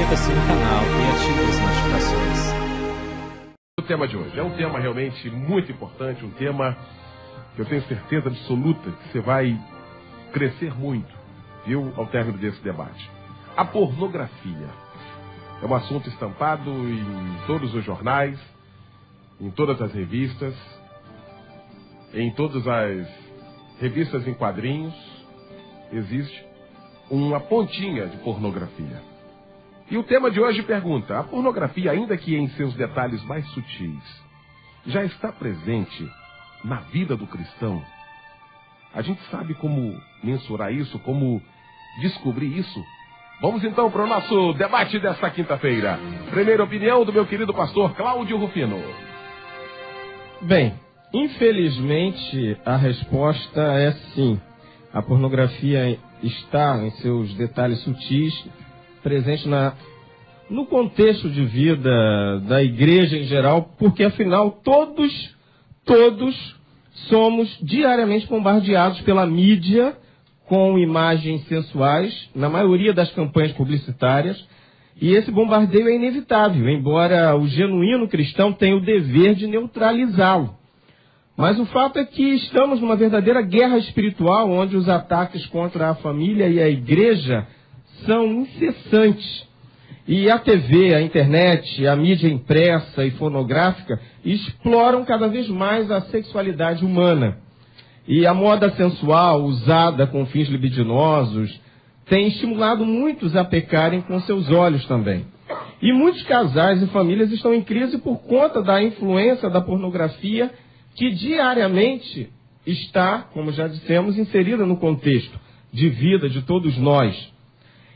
inscreva-se no canal e ative as notificações. O tema de hoje é um tema realmente muito importante, um tema que eu tenho certeza absoluta que você vai crescer muito, viu, ao término desse debate. A pornografia é um assunto estampado em todos os jornais, em todas as revistas, em todas as revistas em quadrinhos, existe uma pontinha de pornografia. E o tema de hoje pergunta: a pornografia, ainda que em seus detalhes mais sutis, já está presente na vida do cristão? A gente sabe como mensurar isso, como descobrir isso? Vamos então para o nosso debate desta quinta-feira. Primeira opinião do meu querido pastor Cláudio Rufino. Bem, infelizmente a resposta é sim. A pornografia está em seus detalhes sutis, presente no contexto de vida da igreja em geral, porque afinal todos somos diariamente bombardeados pela mídia com imagens sensuais, na maioria das campanhas publicitárias, e esse bombardeio é inevitável, embora o genuíno cristão tenha o dever de neutralizá-lo. Mas o fato é que estamos numa verdadeira guerra espiritual, onde os ataques contra a família e a igreja são incessantes. E a TV, a internet, a mídia impressa e fonográfica exploram cada vez mais a sexualidade humana. E a moda sensual, usada com fins libidinosos, tem estimulado muitos a pecarem com seus olhos também. E muitos casais e famílias estão em crise por conta da influência da pornografia, que diariamente está, como já dissemos, inserida no contexto de vida de todos nós.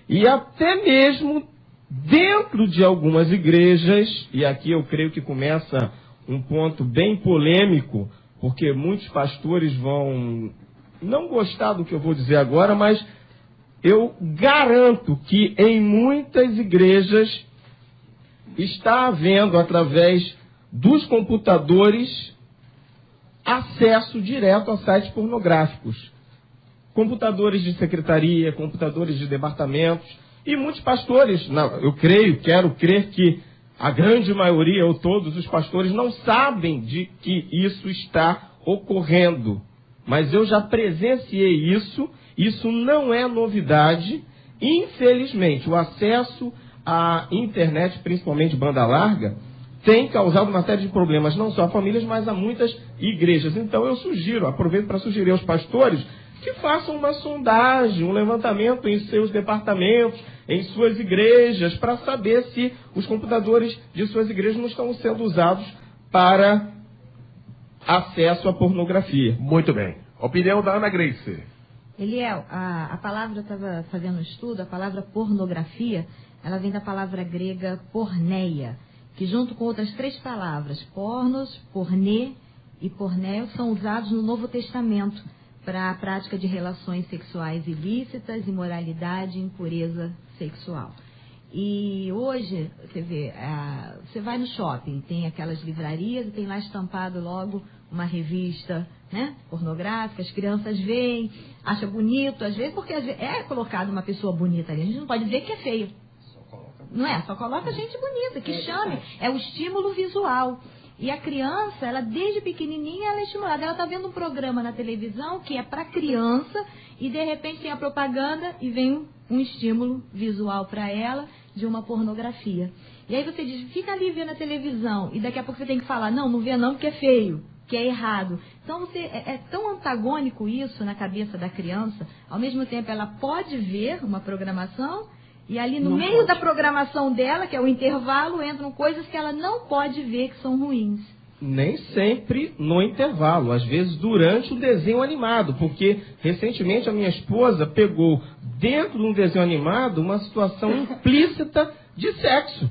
E até mesmo dentro de algumas igrejas, e aqui eu creio que começa um ponto bem polêmico, porque muitos pastores vão não gostar do que eu vou dizer agora, mas eu garanto que em muitas igrejas está havendo, através dos computadores, acesso direto a sites pornográficos. Computadores de secretaria, computadores de departamentos, e muitos pastores, quero crer que a grande maioria ou todos os pastores não sabem de que isso está ocorrendo. Mas eu já presenciei isso não é novidade. Infelizmente, o acesso à internet, principalmente banda larga, tem causado uma série de problemas, não só a famílias, mas a muitas igrejas. Então eu aproveito para sugerir aos pastores que façam uma sondagem, um levantamento em seus departamentos, em suas igrejas, para saber se os computadores de suas igrejas não estão sendo usados para acesso à pornografia. Muito bem. Opinião da Ana Grace. Eliel, a palavra, eu estava fazendo um estudo, a palavra pornografia, ela vem da palavra grega porneia, que junto com outras três palavras, pornos, pornê e pornéio, são usados no Novo Testamento para a prática de relações sexuais ilícitas, imoralidade e impureza sexual. E hoje, você vê, você vai no shopping, tem aquelas livrarias e tem lá estampado logo uma revista, né, pornográfica, as crianças veem, acham bonito, às vezes, porque é colocado uma pessoa bonita ali, a gente não pode dizer que é feio. Não é? Só coloca gente bonita, que chame. É o estímulo visual. E a criança, ela desde pequenininha, ela é estimulada. Ela está vendo um programa na televisão que é para criança e de repente tem a propaganda e vem um estímulo visual para ela de uma pornografia. E aí você diz, fica ali vendo a televisão e daqui a pouco você tem que falar, não vê não porque é feio, que é errado. Então é tão antagônico isso na cabeça da criança. Ao mesmo tempo ela pode ver uma programação e ali no meio da programação dela, que é o intervalo, entram coisas que ela não pode ver que são ruins. Nem sempre no intervalo, às vezes durante o desenho animado, porque recentemente a minha esposa pegou dentro de um desenho animado uma situação implícita de sexo,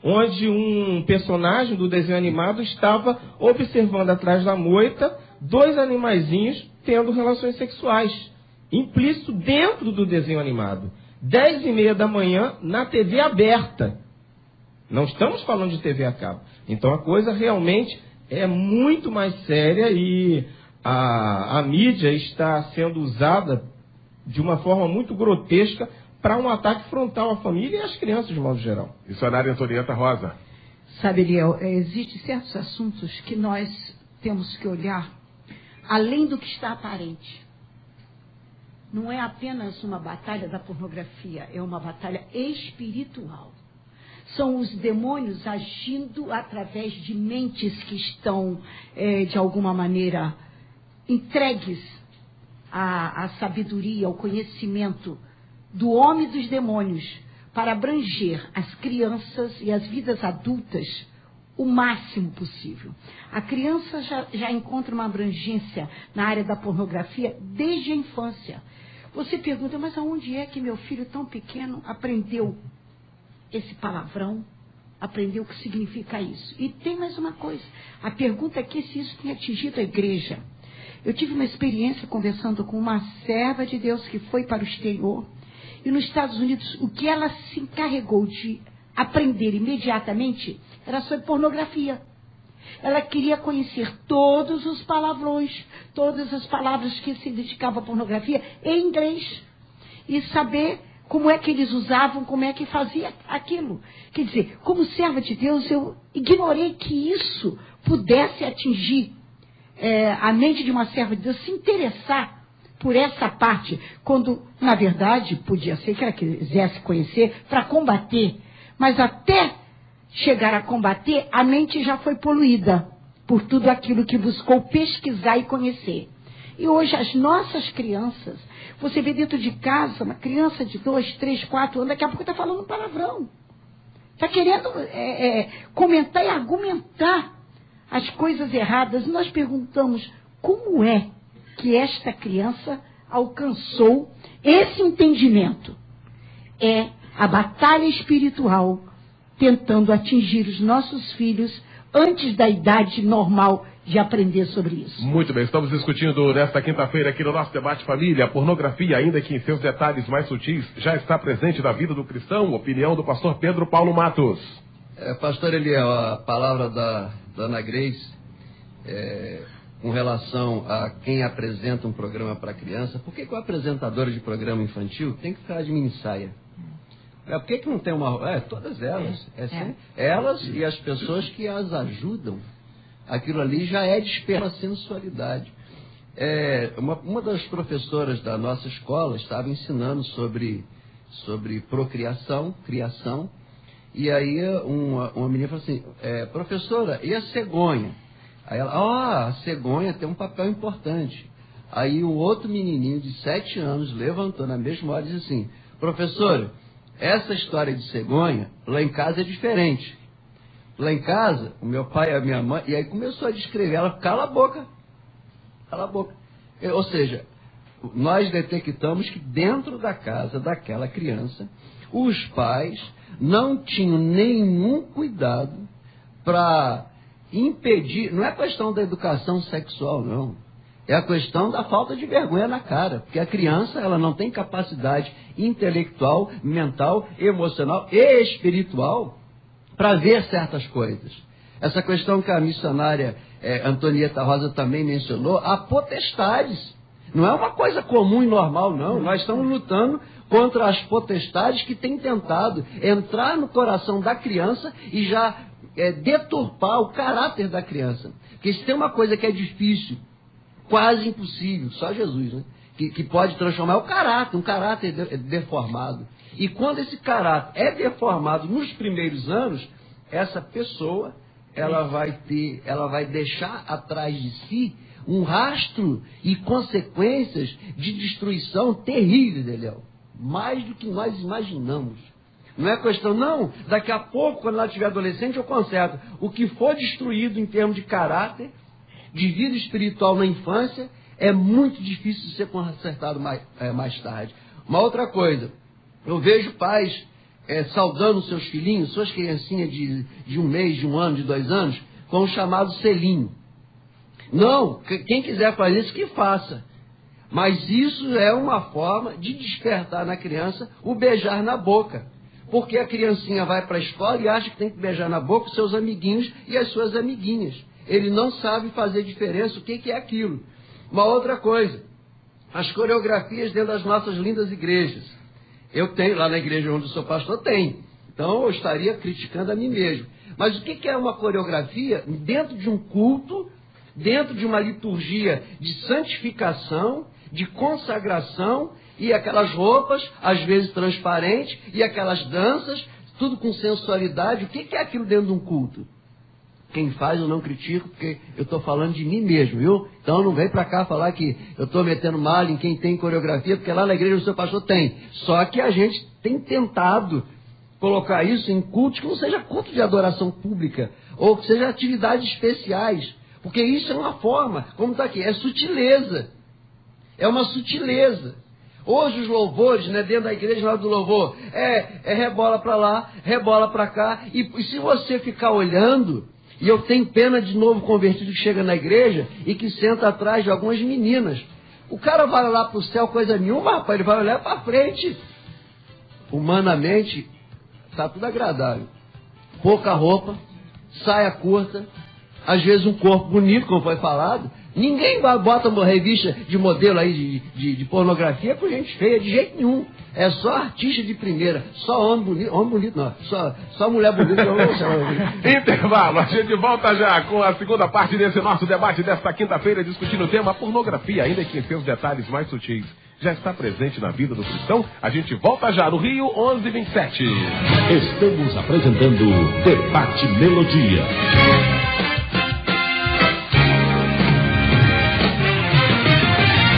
onde um personagem do desenho animado estava observando atrás da moita dois animaizinhos tendo relações sexuais, implícito dentro do desenho animado. 10h30 da manhã na TV aberta. Não estamos falando de TV a cabo. Então a coisa realmente é muito mais séria e a mídia está sendo usada de uma forma muito grotesca para um ataque frontal à família e às crianças de modo geral. Missionária Antonieta Rosa. Sabe, Eliel, existem certos assuntos que nós temos que olhar além do que está aparente. Não é apenas uma batalha da pornografia, é uma batalha espiritual. São os demônios agindo através de mentes que estão, de alguma maneira, entregues à sabedoria, ao conhecimento do homem e dos demônios, para abranger as crianças e as vidas adultas o máximo possível. A criança já encontra uma abrangência na área da pornografia desde a infância. Você pergunta, mas aonde é que meu filho tão pequeno aprendeu esse palavrão, aprendeu o que significa isso? E tem mais uma coisa, a pergunta aqui é se isso tem atingido a igreja. Eu tive uma experiência conversando com uma serva de Deus que foi para o exterior, e nos Estados Unidos, o que ela se encarregou de aprender imediatamente era sobre pornografia. Ela queria conhecer todos os palavrões, todas as palavras que se dedicavam à pornografia em inglês, e saber como é que eles usavam, como é que fazia aquilo. Quer dizer, como serva de Deus, eu ignorei que isso pudesse atingir a mente de uma serva de Deus, se interessar por essa parte, quando, na verdade, podia ser que ela quisesse conhecer para combater, mas até chegar a combater, a mente já foi poluída por tudo aquilo que buscou pesquisar e conhecer. E hoje as nossas crianças, você vê dentro de casa, uma criança de 2, 3, 4 anos, daqui a pouco está falando palavrão. Está querendo comentar e argumentar as coisas erradas. E nós perguntamos, como é que esta criança alcançou esse entendimento? É a batalha espiritual tentando atingir os nossos filhos antes da idade normal de aprender sobre isso. Muito bem, estamos discutindo nesta quinta-feira aqui no nosso debate família, a pornografia, ainda que em seus detalhes mais sutis, já está presente na vida do cristão. Opinião do pastor Pedro Paulo Matos. Pastor Eliel, a palavra da Ana Grace, com relação a quem apresenta um programa para criança, por que o apresentador de programa infantil tem que ficar de minissaia? Por que não tem uma... todas elas. Elas e as pessoas que as ajudam. Aquilo ali já é despertar a sensualidade. Uma das professoras da nossa escola estava ensinando sobre procriação, criação, e aí uma menina falou assim, professora, e a cegonha? Aí ela, a cegonha tem um papel importante. Aí um outro menininho de 7 anos levantou na mesma hora e disse assim, professora, essa história de cegonha, lá em casa é diferente. Lá em casa, o meu pai e a minha mãe, e aí começou a descrever, ela, cala a boca. Ou seja, nós detectamos que dentro da casa daquela criança, os pais não tinham nenhum cuidado para impedir, não é questão da educação sexual, não. É a questão da falta de vergonha na cara, porque a criança ela não tem capacidade intelectual, mental, emocional e espiritual para ver certas coisas. Essa questão que a missionária Antonieta Rosa também mencionou, a potestades. Não é uma coisa comum e normal, não. Nós estamos lutando contra as potestades que têm tentado entrar no coração da criança e já deturpar o caráter da criança. Porque se tem uma coisa que é difícil, quase impossível, só Jesus, né? Que pode transformar o caráter, um caráter deformado. E quando esse caráter é deformado nos primeiros anos, essa pessoa, ela vai deixar atrás de si um rastro e consequências de destruição terríveis, Eliel. Mais do que nós imaginamos. Não é questão, não, daqui a pouco, quando ela estiver adolescente, eu conserto. O que for destruído em termos de caráter, de vida espiritual na infância, é muito difícil de ser consertado mais tarde. Uma outra coisa, eu vejo pais saudando seus filhinhos, suas criancinhas de 1 mês, de 1 ano, de 2 anos, com o chamado selinho. Não, quem quiser fazer isso, que faça. Mas isso é uma forma de despertar na criança o beijar na boca. Porque a criancinha vai para a escola e acha que tem que beijar na boca os seus amiguinhos e as suas amiguinhas. Ele não sabe fazer diferença o que é aquilo. Uma outra coisa, as coreografias dentro das nossas lindas igrejas. Eu tenho, lá na igreja onde eu sou pastor, tem. Então eu estaria criticando a mim mesmo. Mas o que é uma coreografia dentro de um culto, dentro de uma liturgia de santificação, de consagração, e aquelas roupas, às vezes transparentes, e aquelas danças, tudo com sensualidade? O que é aquilo dentro de um culto? Quem faz eu não critico, porque eu estou falando de mim mesmo, viu? Então não vem para cá falar que eu estou metendo mal em quem tem coreografia, porque lá na igreja o seu pastor tem. Só que a gente tem tentado colocar isso em cultos que não seja culto de adoração pública, ou que seja atividades especiais, porque isso é uma forma, como está aqui, é sutileza, é uma sutileza. Hoje os louvores, né, dentro da igreja, na hora do louvor, é rebola para lá, rebola para cá, e se você ficar olhando, e eu tenho pena de novo convertido que chega na igreja e que senta atrás de algumas meninas, o cara vai lá para o céu coisa nenhuma, rapaz, ele vai olhar para frente. Humanamente, está tudo agradável. Pouca roupa, saia curta, às vezes um corpo bonito, como foi falado. Ninguém bota uma revista de modelo aí de pornografia com gente feia, de jeito nenhum. É só artista de primeira, só homem bonito não, só mulher bonita. Intervalo, a gente volta já com a segunda parte desse nosso debate desta quinta-feira, discutindo o tema pornografia, ainda que em seus detalhes mais sutis. Já está presente na vida do cristão? A gente volta já no Rio 1127. Estamos apresentando Debate Melodia.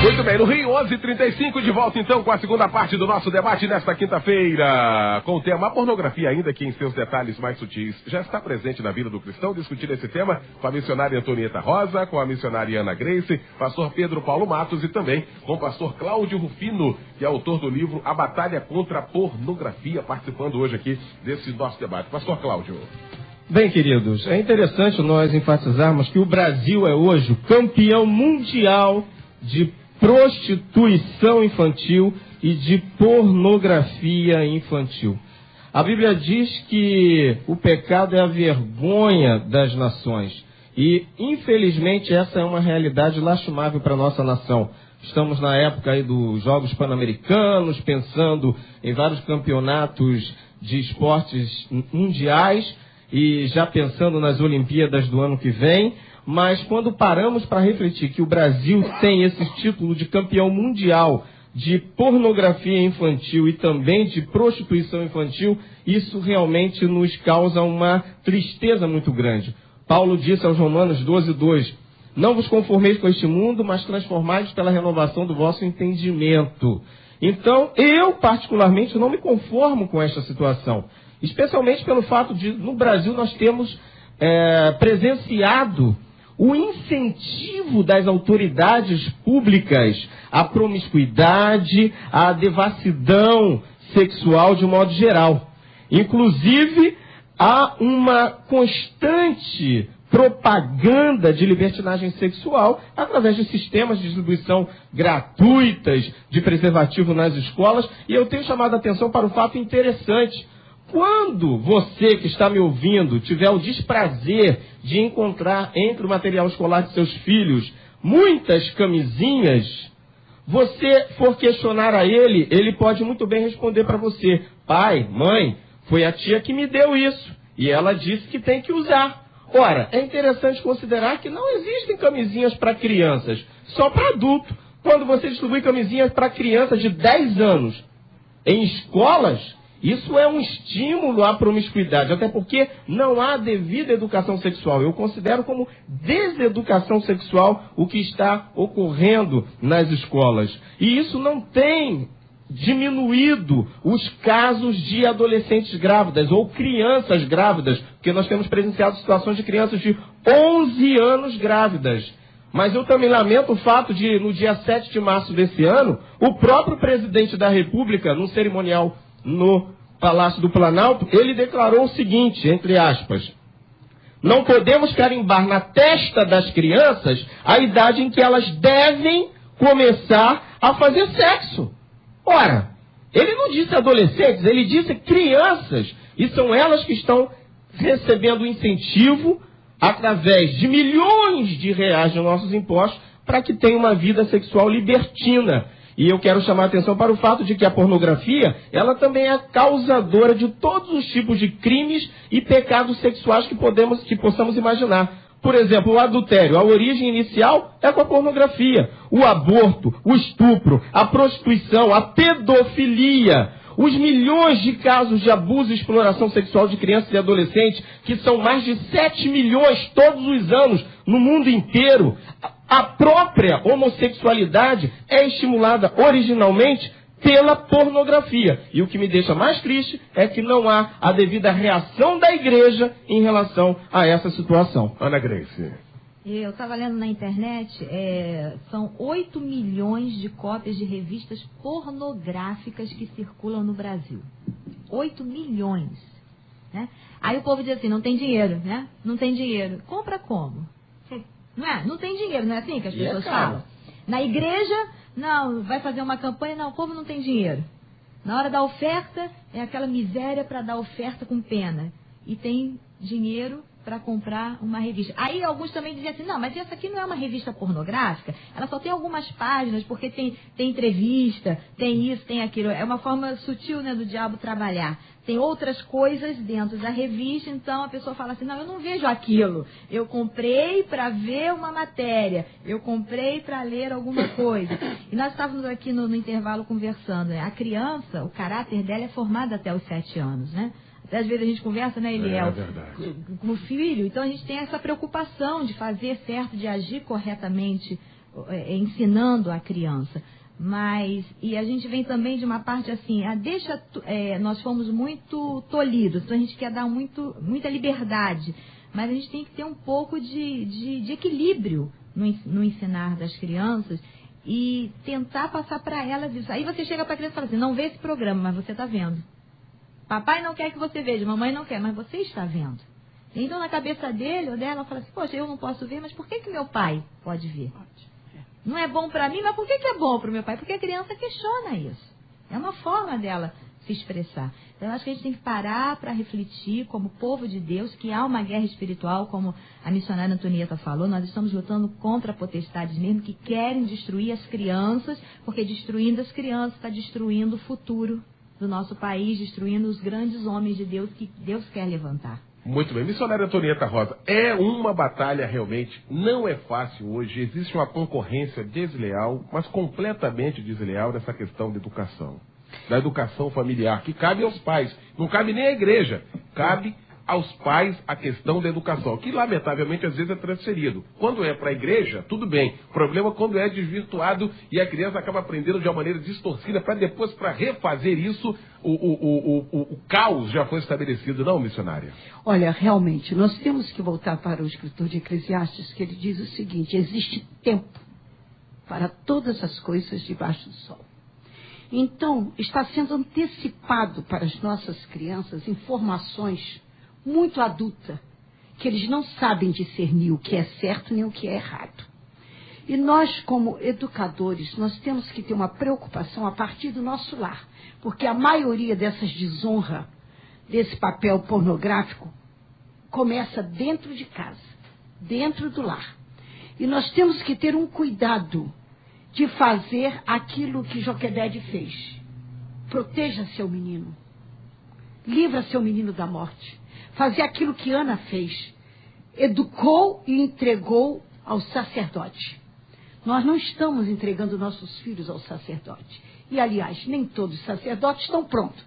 Muito bem, no Rio 11:35, de volta então com a segunda parte do nosso debate nesta quinta-feira, com o tema pornografia, ainda que em seus detalhes mais sutis. Já está presente na vida do cristão, discutindo esse tema com a missionária Antonieta Rosa, com a missionária Ana Grace, pastor Pedro Paulo Matos e também com o pastor Cláudio Rufino, que é autor do livro A Batalha contra a Pornografia, participando hoje aqui desse nosso debate. Pastor Cláudio. Bem, queridos, é interessante nós enfatizarmos que o Brasil é hoje o campeão mundial de prostituição infantil e de pornografia infantil. A Bíblia diz que o pecado é a vergonha das nações. E, infelizmente, essa é uma realidade lastimável para a nossa nação. Estamos na época aí dos Jogos Pan-Americanos, pensando em vários campeonatos de esportes mundiais e já pensando nas Olimpíadas do ano que vem. Mas quando paramos para refletir que o Brasil tem esse título de campeão mundial de pornografia infantil e também de prostituição infantil, isso realmente nos causa uma tristeza muito grande. Paulo disse aos Romanos 12:2, não vos conformeis com este mundo, mas transformai-vos pela renovação do vosso entendimento. Então, eu particularmente não me conformo com esta situação, especialmente pelo fato de, no Brasil, nós temos presenciado o incentivo das autoridades públicas à promiscuidade, à devassidão sexual de modo geral. Inclusive, há uma constante propaganda de libertinagem sexual através de sistemas de distribuição gratuitas de preservativo nas escolas. E eu tenho chamado a atenção para um fato interessante. Quando você que está me ouvindo tiver o desprazer de encontrar entre o material escolar de seus filhos muitas camisinhas, você for questionar a ele, ele pode muito bem responder para você, pai, mãe, foi a tia que me deu isso e ela disse que tem que usar. Ora, é interessante considerar que não existem camisinhas para crianças, só para adulto. Quando você distribui camisinhas para crianças de 10 anos em escolas, isso é um estímulo à promiscuidade, até porque não há devida educação sexual. Eu considero como deseducação sexual o que está ocorrendo nas escolas. E isso não tem diminuído os casos de adolescentes grávidas ou crianças grávidas, porque nós temos presenciado situações de crianças de 11 anos grávidas. Mas eu também lamento o fato de, no dia 7 de março desse ano, o próprio presidente da República, num cerimonial no Palácio do Planalto, ele declarou o seguinte, entre aspas, não podemos carimbar na testa das crianças a idade em que elas devem começar a fazer sexo. Ora, ele não disse adolescentes, ele disse crianças, e são elas que estão recebendo incentivo através de milhões de reais de nossos impostos para que tenham uma vida sexual libertina. E eu quero chamar a atenção para o fato de que a pornografia, ela também é causadora de todos os tipos de crimes e pecados sexuais que possamos imaginar. Por exemplo, o adultério, a origem inicial é com a pornografia. O aborto, o estupro, a prostituição, a pedofilia, os milhões de casos de abuso e exploração sexual de crianças e adolescentes, que são mais de 7 milhões todos os anos no mundo inteiro. A própria homossexualidade é estimulada originalmente pela pornografia. E o que me deixa mais triste é que não há a devida reação da igreja em relação a essa situação. Ana Grace. Eu estava lendo na internet, são 8 milhões de cópias de revistas pornográficas que circulam no Brasil. 8 milhões. Né? Aí o povo diz assim, não tem dinheiro, né? Não tem dinheiro. Compra como? Não é? Não tem dinheiro, não é assim que as pessoas falam? Na igreja, não, vai fazer uma campanha, não, o povo não tem dinheiro. Na hora da oferta, é aquela miséria para dar oferta com pena. E tem dinheiro para comprar uma revista. Aí alguns também diziam assim, não, mas essa aqui não é uma revista pornográfica, ela só tem algumas páginas, porque tem entrevista, tem isso, tem aquilo. É uma forma sutil, né, do diabo trabalhar. Tem outras coisas dentro da revista, então a pessoa fala assim, não, eu não vejo aquilo. Eu comprei para ver uma matéria, eu comprei para ler alguma coisa. E nós estávamos aqui no intervalo conversando, né? A criança, o caráter dela é formado até os 7 anos, né? Às vezes a gente conversa, né, Eliel, com o filho, então a gente tem essa preocupação de fazer certo, de agir corretamente, ensinando a criança. Mas, e a gente vem também de uma parte assim, nós fomos muito tolhidos, então a gente quer dar muita liberdade, mas a gente tem que ter um pouco de equilíbrio no ensinar das crianças e tentar passar para elas isso. Aí você chega para a criança e fala assim, não vê esse programa, mas você está vendo. Papai não quer que você veja, mamãe não quer, mas você está vendo. Então, na cabeça dele ou dela, fala assim, poxa, eu não posso ver, mas por que meu pai pode ver? Não é bom para mim, mas por que é bom para o meu pai? Porque a criança questiona isso. É uma forma dela se expressar. Então, eu acho que a gente tem que parar para refletir, como povo de Deus, que há uma guerra espiritual, como a missionária Antonieta falou, nós estamos lutando contra potestades mesmo que querem destruir as crianças, porque destruindo as crianças está destruindo o futuro do nosso país, destruindo os grandes homens de Deus que Deus quer levantar. Muito bem. Missionária Antonieta Rosa, é uma batalha realmente, não é fácil hoje, existe uma concorrência desleal, mas completamente desleal nessa questão de educação. Da educação familiar, que cabe aos pais, não cabe nem à igreja, cabe aos pais a questão da educação, que lamentavelmente às vezes é transferido. Quando é para a igreja, tudo bem. O problema é quando é desvirtuado e a criança acaba aprendendo de uma maneira distorcida para depois, para refazer isso, o caos já foi estabelecido, não, missionária? Olha, realmente, nós temos que voltar para o escritor de Eclesiastes, que ele diz o seguinte, existe tempo para todas as coisas debaixo do sol. Então, está sendo antecipado para as nossas crianças informações muito adulta, que eles não sabem discernir o que é certo nem o que é errado. E nós, como educadores, nós temos que ter uma preocupação a partir do nosso lar, porque a maioria dessas desonra, desse papel pornográfico, começa dentro de casa, dentro do lar. E nós temos que ter um cuidado de fazer aquilo que Joquebede fez. Proteja seu menino. Livra seu menino da morte. Fazer aquilo que Ana fez. Educou e entregou ao sacerdote. Nós não estamos entregando nossos filhos ao sacerdote. E, aliás, nem todos os sacerdotes estão prontos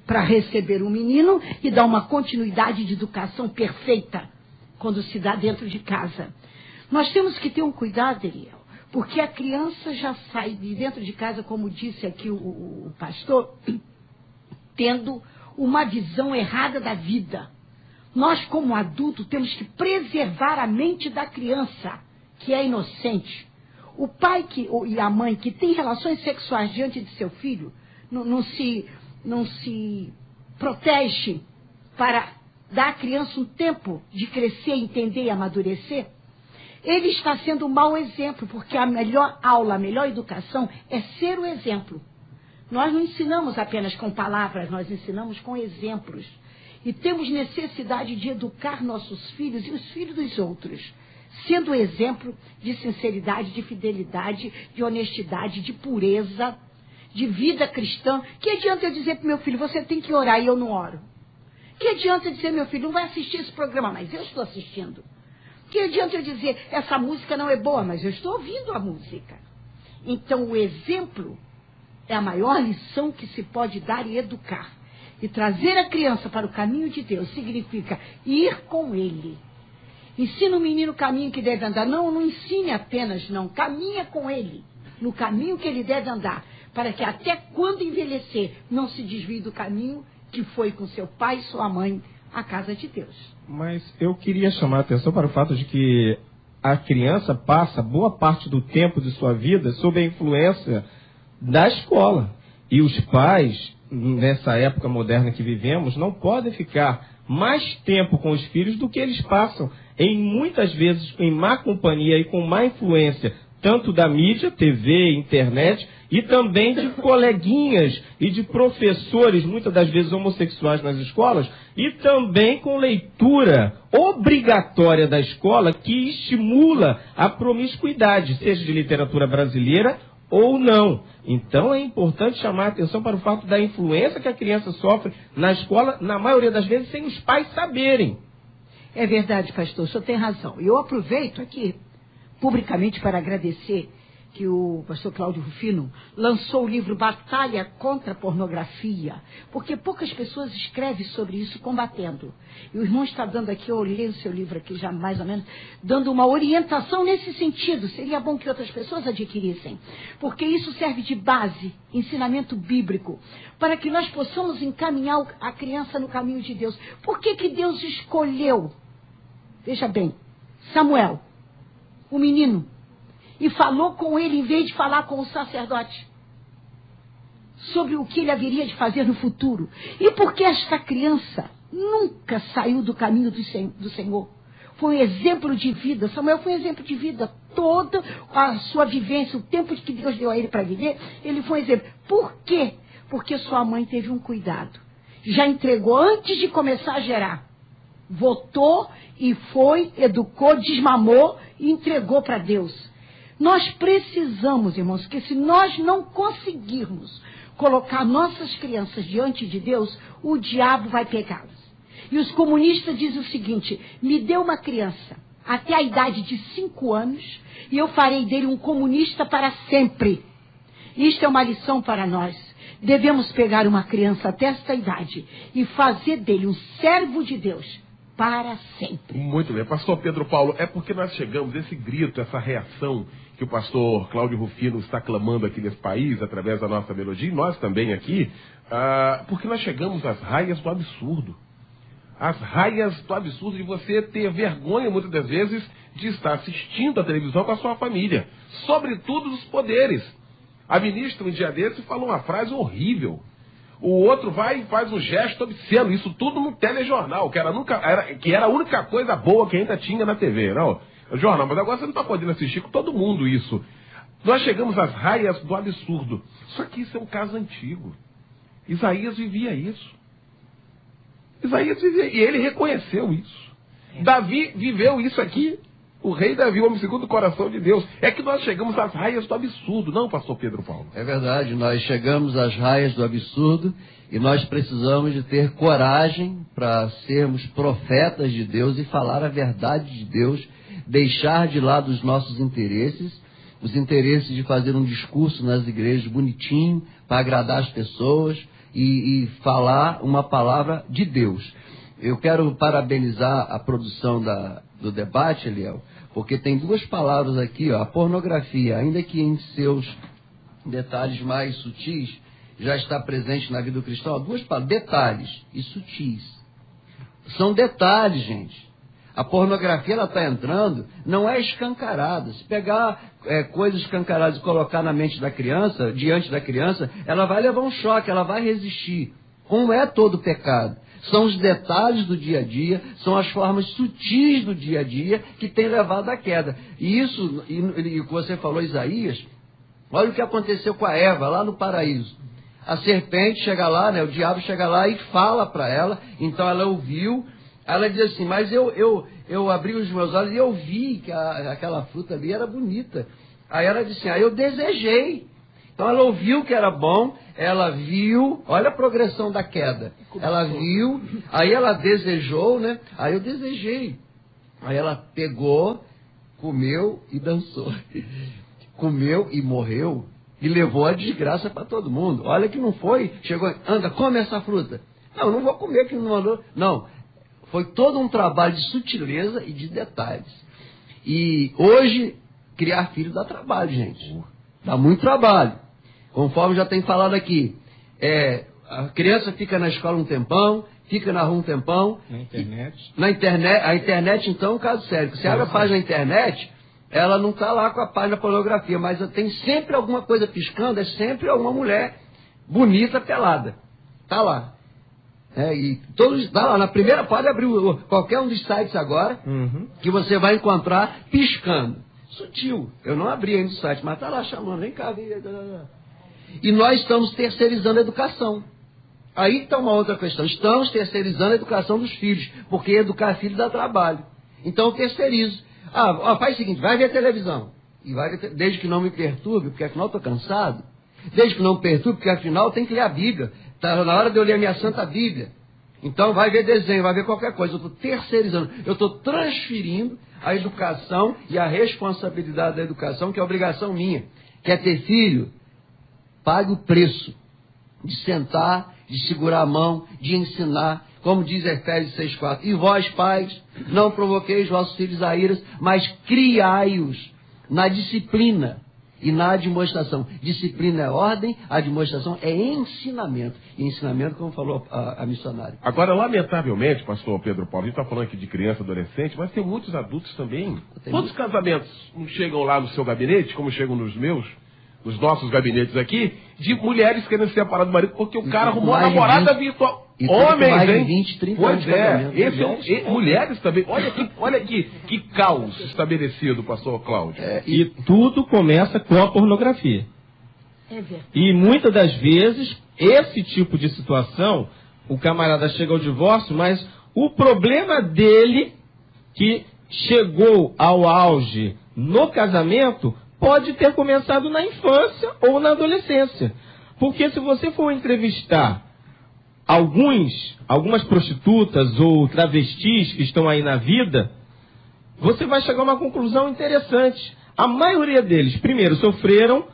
para receber um menino e dar uma continuidade de educação perfeita quando se dá dentro de casa. Nós temos que ter um cuidado, Eliel, porque a criança já sai de dentro de casa, como disse aqui o pastor, tendo uma visão errada da vida. Nós, como adultos, temos que preservar a mente da criança, que é inocente. O pai e a mãe que tem relações sexuais diante de seu filho, não se protege para dar à criança um tempo de crescer, entender e amadurecer, ele está sendo um mau exemplo, porque a melhor aula, a melhor educação é ser o exemplo. Nós não ensinamos apenas com palavras, nós ensinamos com exemplos. E temos necessidade de educar nossos filhos e os filhos dos outros, sendo exemplo de sinceridade, de fidelidade, de honestidade, de pureza, de vida cristã. Que adianta eu dizer para meu filho, você tem que orar e eu não oro? Que adianta eu dizer, meu filho, não vai assistir esse programa, mas eu estou assistindo? Que adianta eu dizer, essa música não é boa, mas eu estou ouvindo a música? Então, o exemplo é a maior lição que se pode dar e educar. E trazer a criança para o caminho de Deus significa ir com ele. Ensina o menino o caminho que deve andar. Não, não ensine apenas, não. Caminha com ele no caminho que ele deve andar, para que até quando envelhecer não se desvie do caminho que foi com seu pai e sua mãe à casa de Deus. Mas eu queria chamar a atenção para o fato de que a criança passa boa parte do tempo de sua vida sob a influência da escola. E os pais, nessa época moderna que vivemos, não podem ficar mais tempo com os filhos do que eles passam, muitas vezes em má companhia e com má influência, tanto da mídia, TV, internet, e também de coleguinhas e de professores, muitas das vezes homossexuais nas escolas, e também com leitura obrigatória da escola que estimula a promiscuidade, seja de literatura brasileira ou não. Então é importante chamar a atenção para o fato da influência que a criança sofre na escola, na maioria das vezes sem os pais saberem. É verdade, pastor, o senhor tem razão. E eu aproveito aqui publicamente para agradecer que o pastor Cláudio Rufino lançou o livro Batalha contra a Pornografia, porque poucas pessoas escrevem sobre isso combatendo. E o irmão está dando aqui, eu olhei o seu livro aqui já mais ou menos, dando uma orientação nesse sentido. Seria bom que outras pessoas adquirissem, porque isso serve de base, ensinamento bíblico, para que nós possamos encaminhar a criança no caminho de Deus. Por que que Deus escolheu, veja bem, Samuel, o menino, e falou com ele em vez de falar com o sacerdote sobre o que ele haveria de fazer no futuro? E porque esta criança nunca saiu do caminho do Senhor. Foi um exemplo de vida. Samuel foi um exemplo de vida. Toda a sua vivência, o tempo que Deus deu a ele para viver, ele foi um exemplo. Por quê? Porque sua mãe teve um cuidado. Já entregou antes de começar a gerar. Votou e foi, educou, desmamou e entregou para Deus. Nós precisamos, irmãos, que se nós não conseguirmos colocar nossas crianças diante de Deus, o diabo vai pegá-las. E os comunistas dizem o seguinte: me dê uma criança até a idade de 5 anos e eu farei dele um comunista para sempre. Isto é uma lição para nós. Devemos pegar uma criança até esta idade e fazer dele um servo de Deus para sempre. Muito bem. Pastor Pedro Paulo, é porque nós chegamos, esse grito, essa reação que o pastor Cláudio Rufino está clamando aqui nesse país, através da nossa melodia, e nós também aqui, porque nós chegamos às raias do absurdo. As raias do absurdo de você ter vergonha, muitas das vezes, de estar assistindo a televisão com a sua família. Sobretudo os poderes. A ministra, um dia desse, falou uma frase horrível. O outro vai e faz um gesto obsceno. Isso tudo no telejornal, que era a única coisa boa que ainda tinha na TV, não? O jornal, mas agora você não está podendo assistir com todo mundo isso. Nós chegamos às raias do absurdo. Só que isso é um caso antigo. Isaías vivia isso. Isaías vivia, e ele reconheceu isso. Davi viveu isso aqui. O rei Davi, o homem segundo o coração de Deus. É que nós chegamos às raias do absurdo, não, pastor Pedro Paulo? É verdade, nós chegamos às raias do absurdo e nós precisamos de ter coragem para sermos profetas de Deus e falar a verdade de Deus, deixar de lado os nossos interesses, os interesses de fazer um discurso nas igrejas bonitinho, para agradar as pessoas e falar uma palavra de Deus. Eu quero parabenizar a produção do debate, Eliel, porque tem duas palavras aqui, ó, a pornografia, ainda que em seus detalhes mais sutis, já está presente na vida do cristão, ó, duas palavras, detalhes e sutis. São detalhes, gente. A pornografia, ela está entrando, não é escancarada. Se pegar coisas escancaradas e colocar na mente da criança, diante da criança, ela vai levar um choque, ela vai resistir. Como é todo pecado. São os detalhes do dia a dia, são as formas sutis do dia a dia que tem levado à queda. E isso, e o que você falou, Isaías, olha o que aconteceu com a Eva lá no paraíso. A serpente chega lá, né, o diabo chega lá e fala para ela, então ela ouviu, ela diz assim, mas eu eu abri os meus olhos e eu vi que aquela fruta ali era bonita. Aí ela disse, eu desejei. Então ela ouviu que era bom, ela viu, olha a progressão da queda. Ela viu, aí ela desejou, né? Aí eu desejei. Aí ela pegou, comeu e dançou. Comeu e morreu e levou a desgraça para todo mundo. Olha que não foi, chegou, anda, come essa fruta. Não vou comer, que não mandou. Não, foi todo um trabalho de sutileza e de detalhes. E hoje, criar filho dá trabalho, gente. Dá muito trabalho. Conforme já tem falado aqui, a criança fica na escola um tempão, fica na rua um tempão. Na internet. A internet, então, é um caso sério. Você abre a página na internet, ela não está lá com a página pornografia, mas tem sempre alguma coisa piscando, é sempre alguma mulher bonita pelada. Está lá. E todos, tá lá, na primeira, pode abrir qualquer um dos sites agora, que você vai encontrar piscando. Sutil. Eu não abri ainda o site, mas está lá chamando, vem cá, vem. E nós estamos terceirizando a educação. Aí está uma outra questão. Estamos terceirizando a educação dos filhos, porque educar filho dá trabalho. Então eu terceirizo. Faz o seguinte, vai ver televisão. E vai ver, desde que não me perturbe, porque afinal estou cansado. Desde que não me perturbe, porque afinal tem que ler a Bíblia. Está na hora de eu ler a minha Santa Bíblia. Então vai ver desenho, vai ver qualquer coisa. Eu estou terceirizando. Eu estou transferindo a educação e a responsabilidade da educação, que é obrigação minha. Quer ter filho? Pague o preço de sentar, de segurar a mão, de ensinar, como diz Efésios 6,4. E vós, pais, não provoqueis vossos filhos a iras, mas criai-os na disciplina e na admoestação. Disciplina é ordem, admoestação é ensinamento. E ensinamento, como falou a missionária. Agora, lamentavelmente, pastor Pedro Paulo, a gente está falando aqui de criança, adolescente, mas tem muitos adultos também. Quantos casamentos não chegam lá no seu gabinete, como chegam nos meus? Os nossos gabinetes aqui, de mulheres querendo se separar do marido, porque o cara arrumou a namorada virtual. Homens, mais hein? De 20, 30 pois anos é, mulheres também. Olha que caos estabelecido, pastor Cláudio. E tudo começa com a pornografia. É verdade. E muitas das vezes, esse tipo de situação, o camarada chega ao divórcio, mas o problema dele, que chegou ao auge no casamento, pode ter começado na infância ou na adolescência. Porque se você for entrevistar algumas prostitutas ou travestis que estão aí na vida, você vai chegar a uma conclusão interessante. A maioria deles, primeiro, sofreram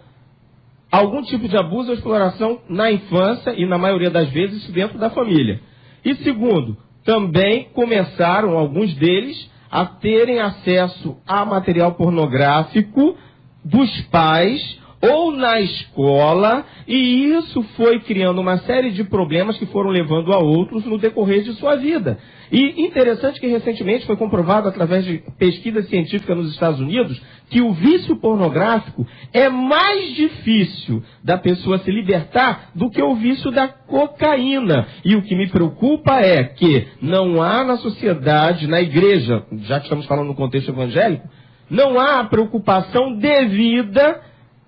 algum tipo de abuso ou exploração na infância e, na maioria das vezes, dentro da família. E segundo, também começaram, alguns deles, a terem acesso a material pornográfico dos pais ou na escola, e isso foi criando uma série de problemas que foram levando a outros no decorrer de sua vida. E interessante que recentemente foi comprovado através de pesquisa científica nos Estados Unidos que o vício pornográfico é mais difícil da pessoa se libertar do que o vício da cocaína. E o que me preocupa é que não há na sociedade, na igreja, já que estamos falando no contexto evangélico, não há a preocupação devida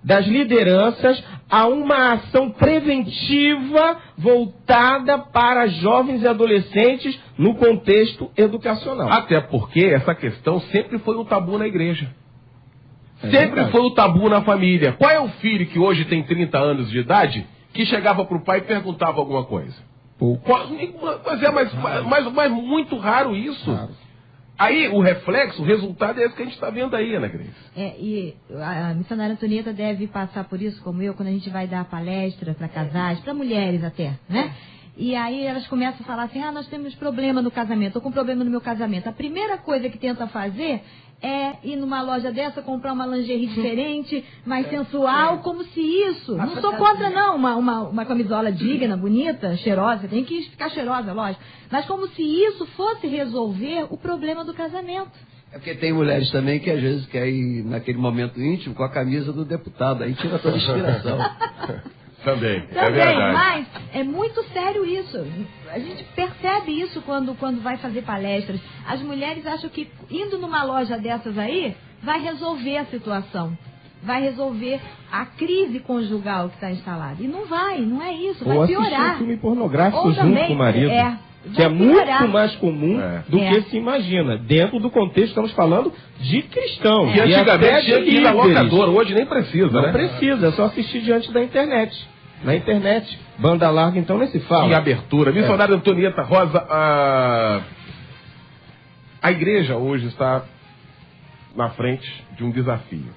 das lideranças a uma ação preventiva voltada para jovens e adolescentes no contexto educacional. Até porque essa questão sempre foi um tabu na igreja. Sempre foi um tabu na família. Qual é o filho que hoje tem 30 anos de idade que chegava para o pai e perguntava alguma coisa? Mas muito raro isso. Raro. Aí o reflexo, o resultado é esse que a gente está vendo aí, Ana Grace. E a missionária Antonieta deve passar por isso, como eu, quando a gente vai dar palestra para casais, para mulheres até, né? E aí elas começam a falar assim, nós temos problema no casamento, estou com problema no meu casamento. A primeira coisa que tenta fazer é ir numa loja dessa, comprar uma lingerie diferente, mais sensual, como se isso... Não sou contra, não, uma camisola digna, bonita, cheirosa, tem que ficar cheirosa, lógico. Mas como se isso fosse resolver o problema do casamento. É porque tem mulheres também que às vezes querem ir naquele momento íntimo com a camisa do deputado, aí tira toda a inspiração. Também, é verdade. Mas é muito sério isso. A gente percebe isso quando vai fazer palestras. As mulheres acham que indo numa loja dessas aí, vai resolver a situação. Vai resolver a crise conjugal que está instalada. E não vai, não é isso, vai piorar. Ou assistir um filme pornográfico ou junto também, com o marido. que é muito piorar. mais comum do que se imagina. Dentro do contexto, estamos falando de cristão. E antigamente tinha que ir na locadora, hoje nem precisa, Não né? precisa, é só assistir diante da internet. Na internet, banda larga, então, nem se fala. Que abertura. Missionária Antonieta Rosa, a igreja hoje está na frente de um desafio.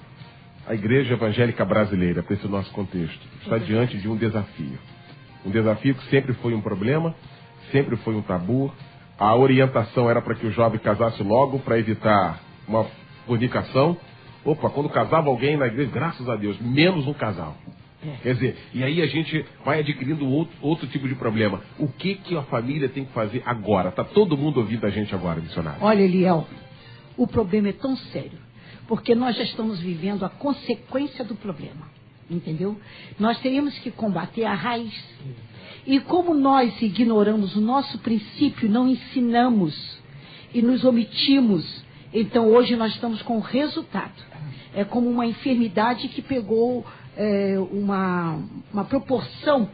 A igreja evangélica brasileira, para esse nosso contexto, está diante de um desafio. Um desafio que sempre foi um problema, sempre foi um tabu. A orientação era para que o jovem casasse logo, para evitar uma fornicação. Opa, quando casava alguém na igreja, graças a Deus, menos um casal. Quer dizer, e aí a gente vai adquirindo outro tipo de problema. O que a família tem que fazer agora? Está todo mundo ouvindo a gente agora, missionário? Olha, Eliel, o problema é tão sério, porque nós já estamos vivendo a consequência do problema, entendeu? Nós teríamos que combater a raiz. E como nós ignoramos o nosso princípio, não ensinamos e nos omitimos, então hoje nós estamos com o resultado. É como uma enfermidade que pegou uma proporção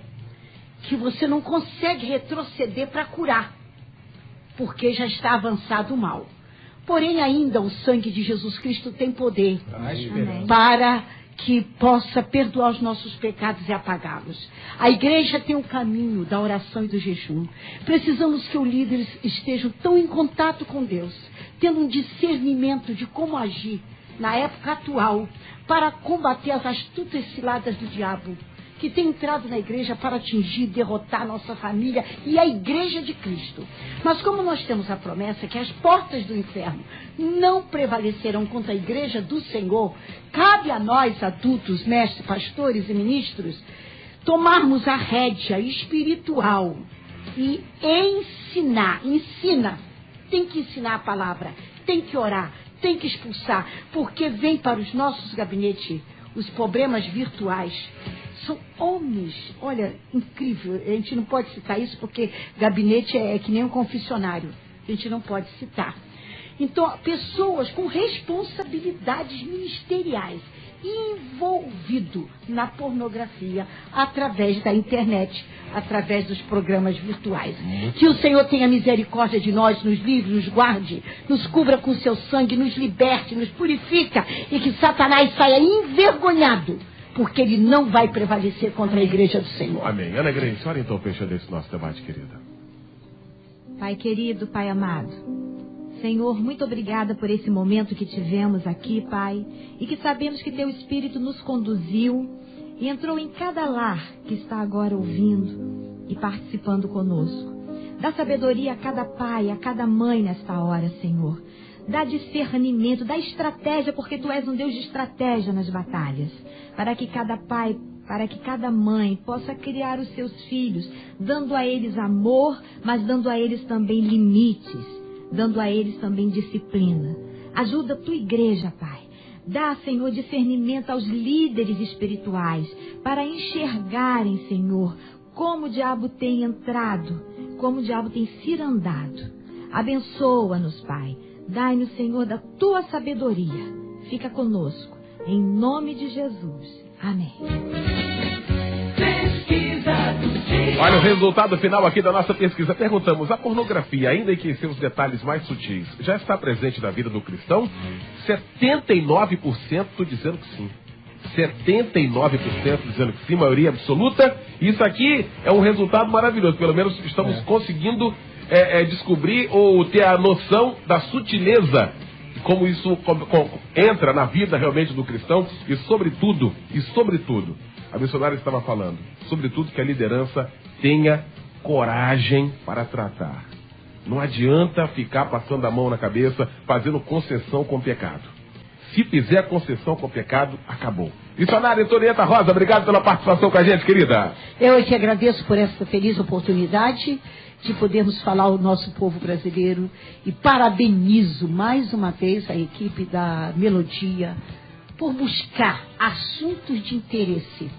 que você não consegue retroceder para curar, porque já está avançado o mal. Porém, ainda o sangue de Jesus Cristo tem poder para que possa perdoar os nossos pecados e apagá-los. A igreja tem o caminho da oração e do jejum. Precisamos que os líderes estejam tão em contato com Deus, tendo um discernimento de como agir na época atual, para combater as astutas ciladas do diabo, que tem entrado na igreja para atingir, derrotar nossa família e a igreja de Cristo. Mas como nós temos a promessa que as portas do inferno não prevalecerão contra a igreja do Senhor, cabe a nós, adultos, mestres, pastores e ministros, tomarmos a rédea espiritual e ensina, tem que ensinar a palavra, tem que orar, tem que expulsar, porque vem para os nossos gabinetes os problemas virtuais. São homens, olha, incrível, a gente não pode citar isso porque gabinete é que nem um confessionário, a gente não pode citar. Então, pessoas com responsabilidades ministeriais envolvido na pornografia através da internet, através dos programas virtuais. Que o Senhor tenha misericórdia de nós, nos livre, nos guarde, nos cubra com seu sangue, nos liberte, nos purifica e que Satanás saia envergonhado, porque ele não vai prevalecer contra a igreja do Senhor. Amém. Ana Grace, ora então fechando esse nosso debate, querida. Pai querido, Pai amado, Senhor, muito obrigada por esse momento que tivemos aqui, Pai, e que sabemos que Teu Espírito nos conduziu e entrou em cada lar que está agora ouvindo e participando conosco. Dá sabedoria a cada pai, a cada mãe nesta hora, Senhor. Dá discernimento, dá estratégia, porque Tu és um Deus de estratégia nas batalhas, para que cada pai, para que cada mãe possa criar os seus filhos, dando a eles amor, mas dando a eles também limites, dando a eles também disciplina. Ajuda a Tua igreja, Pai. Dá, Senhor, discernimento aos líderes espirituais para enxergarem, Senhor, como o diabo tem entrado, como o diabo tem cirandado. Abençoa-nos, Pai. Dai-nos, Senhor, da Tua sabedoria. Fica conosco. Em nome de Jesus. Amém. Olha o resultado final aqui da nossa pesquisa. Perguntamos, a pornografia, ainda que em seus detalhes mais sutis, já está presente na vida do cristão? 79% dizendo que sim. 79% dizendo que sim, maioria absoluta. Isso aqui é um resultado maravilhoso. Pelo menos estamos conseguindo descobrir ou ter a noção da sutileza, como isso entra na vida realmente do cristão. E sobretudo, a missionária estava falando, sobretudo que a liderança tenha coragem para tratar. Não adianta ficar passando a mão na cabeça, fazendo concessão com o pecado. Se fizer concessão com o pecado, acabou. Missionária Antonieta Rosa, obrigado pela participação com a gente, querida. Eu que agradeço por essa feliz oportunidade de podermos falar ao nosso povo brasileiro e parabenizo mais uma vez a equipe da Melodia por buscar assuntos de interesse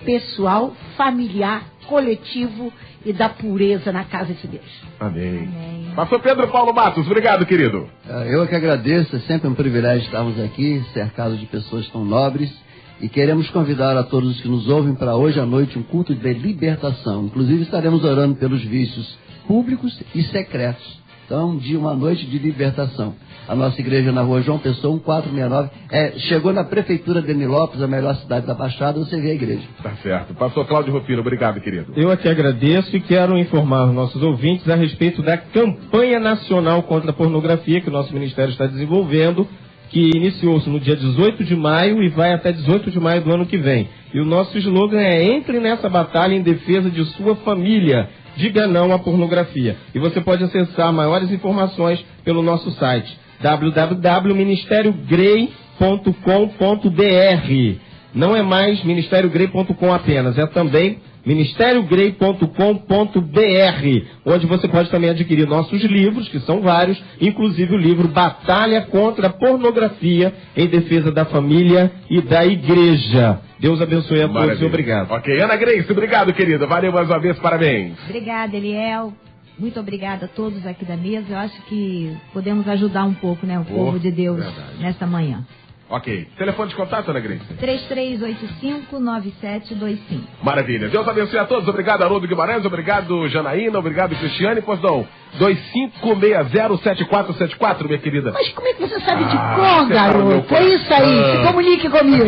pessoal, familiar, coletivo e da pureza na casa de Deus. Amém. Pastor Pedro Paulo Matos, obrigado, querido. Eu que agradeço, é sempre um privilégio estarmos aqui, cercados de pessoas tão nobres, e queremos convidar a todos os que nos ouvem para hoje à noite um culto de libertação. Inclusive estaremos orando pelos vícios públicos e secretos. Então, uma noite de libertação. A nossa igreja na rua João Pessoa, 1469. Chegou na prefeitura de Nilópolis, a melhor cidade da Baixada, você vê a igreja. Tá certo. Pastor Cláudio Rufino, obrigado, querido. Eu aqui agradeço e quero informar os nossos ouvintes a respeito da campanha nacional contra a pornografia que o nosso ministério está desenvolvendo, que iniciou-se no dia 18 de maio e vai até 18 de maio do ano que vem. E o nosso slogan é: entre nessa batalha em defesa de sua família. Diga não à pornografia. E você pode acessar maiores informações pelo nosso site www.ministeriogrey.com.br. Não é mais ministeriogrey.com apenas, é também ministeriogrey.com.br, onde você pode também adquirir nossos livros, que são vários, inclusive o livro Batalha contra a Pornografia em Defesa da Família e da Igreja. Deus abençoe a todos e obrigado. Ok, Ana Grace, obrigado, querida. Valeu mais uma vez, parabéns. Obrigada, Eliel. Muito obrigada a todos aqui da mesa. Eu acho que podemos ajudar um pouco, né, o povo de Deus nesta manhã. Ok. Telefone de contato, Ana Grace? 3385-9725. Maravilha. Deus abençoe a todos. Obrigado, Haroldo Guimarães. Obrigado, Janaína. Obrigado, Cristiane. Pois não. 2560-7474, minha querida. Mas como é que você sabe de cor, garoto? É isso aí. Se comunique comigo.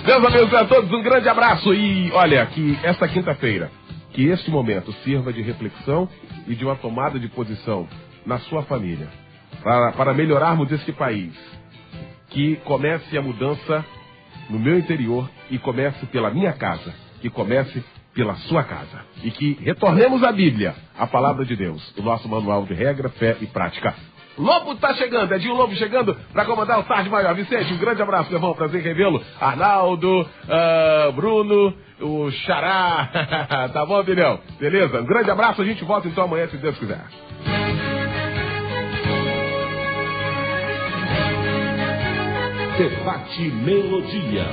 Deus abençoe a todos. Um grande abraço. E olha, que esta quinta-feira, que este momento sirva de reflexão e de uma tomada de posição na sua família, para melhorarmos este país. Que comece a mudança no meu interior e comece pela minha casa, que comece pela sua casa. E que retornemos à Bíblia, a palavra de Deus, o nosso manual de regra, fé e prática. Lobo está chegando, Edinho Lobo chegando para comandar o Tarde Maior. Vicente, um grande abraço, meu irmão, prazer em revê-lo. Arnaldo, Bruno, o Xará, tá bom, Bilhão? Beleza? Um grande abraço, a gente volta então amanhã, se Deus quiser. Debate Melodia.